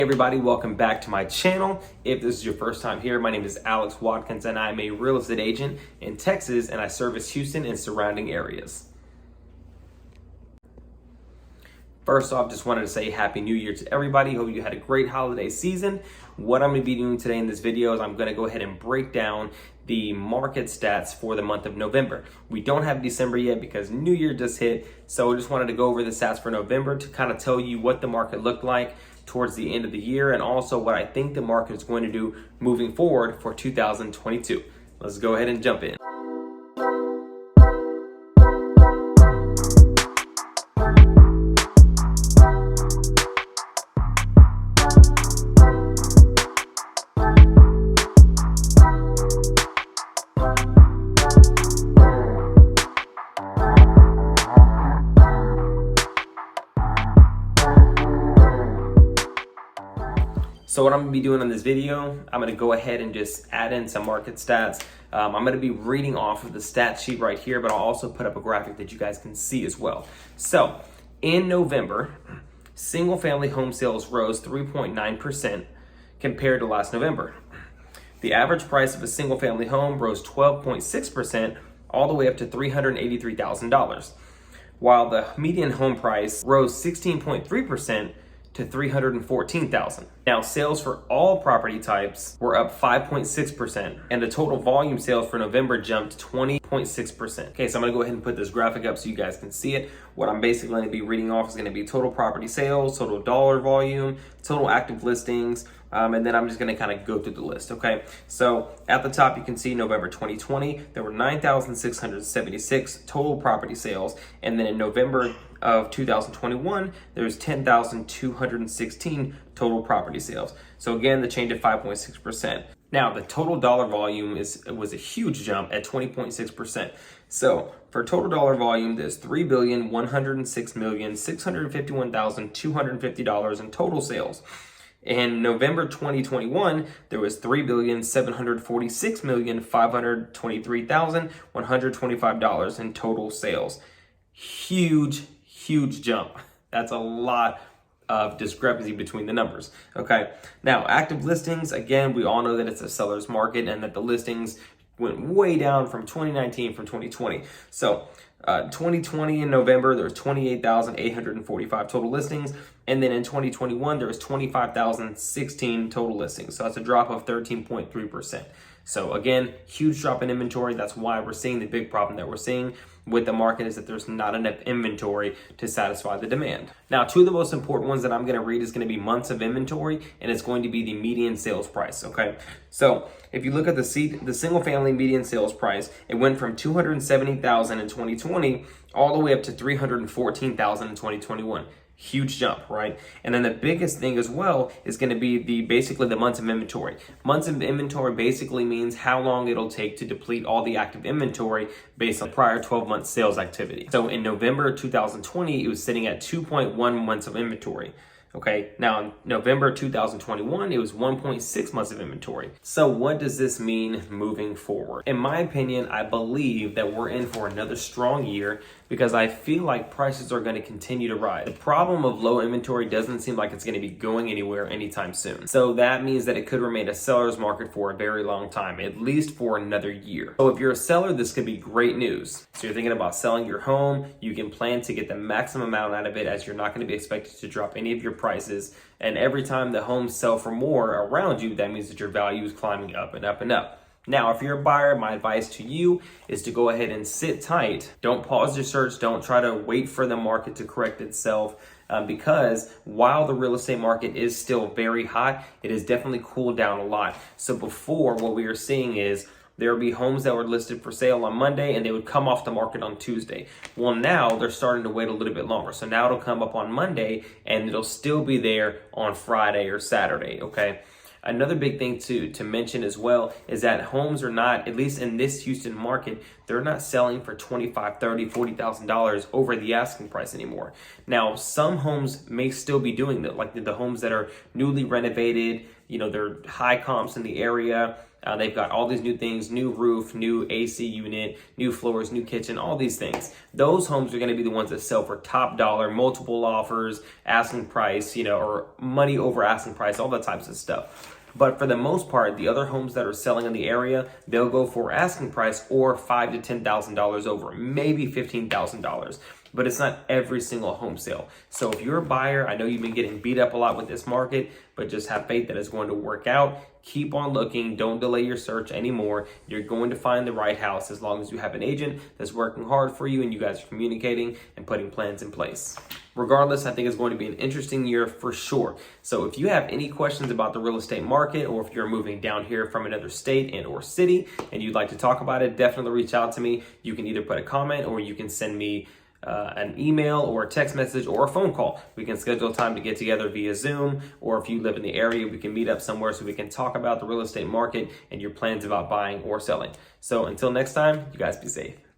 Hey everybody, welcome back to my channel. If this is your first time here, my name is Alex Watkins and I'm a real estate agent in Texas and I service Houston and surrounding areas. First off, just wanted to say Happy New Year to everybody. Hope you had a great holiday season. What I'm going to be doing today in this video is I'm going to go ahead and break down the market stats for the month of November. We don't have December yet because New Year just hit, so I just wanted to go over the stats for November to kind of tell you what the market looked like towards the end of the year and also what I think the market is going to do moving forward for 2022. Let's go ahead and jump in. So what I'm gonna be doing on this video, I'm gonna go ahead and just add in some market stats. I'm gonna be reading off of the stat sheet right here, but I'll also put up a graphic that you guys can see as well. So in November, single family home sales rose 3.9% compared to last November. The average price of a single family home rose 12.6% all the way up to $383,000, while the median home price rose 16.3% to $314,000. Now, sales for all property types were up 5.6%, and the total volume sales for November jumped 20.6%. Okay, so I'm gonna go ahead and put this graphic up so you guys can see it. What I'm basically gonna be reading off is gonna be total property sales, total dollar volume, total active listings, and then I'm just gonna kind of go through the list, okay? So at the top, you can see November 2020, there were 9,676 total property sales, and then in November of 2021, there's 10,216 total property sales. So again, the change of 5.6%. Now, the total dollar volume was a huge jump at 20.6%. So for total dollar volume, there's $3,106,651,250 in total sales. In November 2021, there was $3,746,523,125 in total sales. Huge jump. That's a lot of discrepancy between the numbers. Okay. Now, active listings, again, we all know that it's a seller's market and that the listings went way down from 2019 from 2020. So 2020 in November, there was 28,845 total listings. And then in 2021, there was 25,016 total listings. So that's a drop of 13.3%. So again, huge drop in inventory. That's why we're seeing the big problem that we're seeing with the market is that there's not enough inventory to satisfy the demand. Now, two of the most important ones that I'm going to read is going to be months of inventory, and it's going to be the median sales price, okay? So if you look at the single family median sales price, it went from $270,000 in 2020 all the way up to $314,000 in 2021. Huge jump, right? And then the biggest thing as well is going to be basically the months of inventory. Months of inventory basically means how long it'll take to deplete all the active inventory based on prior 12 months sales activity. So in November 2020, it was sitting at 2.1 months of inventory. Okay, now in November 2021, it was 1.6 months of inventory. So what does this mean moving forward? In my opinion, I believe that we're in for another strong year because I feel like prices are going to continue to rise. The problem of low inventory doesn't seem like it's going to be going anywhere anytime soon. So that means that it could remain a seller's market for a very long time, at least for another year. So if you're a seller, this could be great news. So you're thinking about selling your home, you can plan to get the maximum amount out of it as you're not going to be expected to drop any of your prices. And every time the homes sell for more around you, that means that your value is climbing up and up and up. Now, if you're a buyer, my advice to you is to go ahead and sit tight. Don't pause your search. Don't try to wait for the market to correct itself because while the real estate market is still very hot, it has definitely cooled down a lot. So before, what we are seeing is there would be homes that were listed for sale on Monday and they would come off the market on Tuesday. Well, now they're starting to wait a little bit longer. So now it'll come up on Monday and it'll still be there on Friday or Saturday, okay? Another big thing to mention as well is that homes are not, at least in this Houston market, they're not selling for $25,000, $30,000, $40,000 over the asking price anymore. Now, some homes may still be doing that, like the homes that are newly renovated, you know, they're high comps in the area. They've got all these new things, new roof, new AC unit, new floors, new kitchen, all these things. Those homes are going to be the ones that sell for top dollar, multiple offers, asking price, or money over asking price, all that types of stuff. But for the most part, the other homes that are selling in the area, they'll go for asking price or $5,000 to $10,000 over, maybe $15,000. But it's not every single home sale. So if you're a buyer, I know you've been getting beat up a lot with this market, but just have faith that it's going to work out. Keep on looking. Don't delay your search anymore. You're going to find the right house as long as you have an agent that's working hard for you and you guys are communicating and putting plans in place. Regardless, I think it's going to be an interesting year for sure. So if you have any questions about the real estate market, or if you're moving down here from another state and or city and you'd like to talk about it, definitely reach out to me. You can either put a comment or you can send me an email or a text message or a phone call. We can schedule a time to get together via Zoom, or if you live in the area, we can meet up somewhere so we can talk about the real estate market and your plans about buying or selling. So until next time, you guys be safe.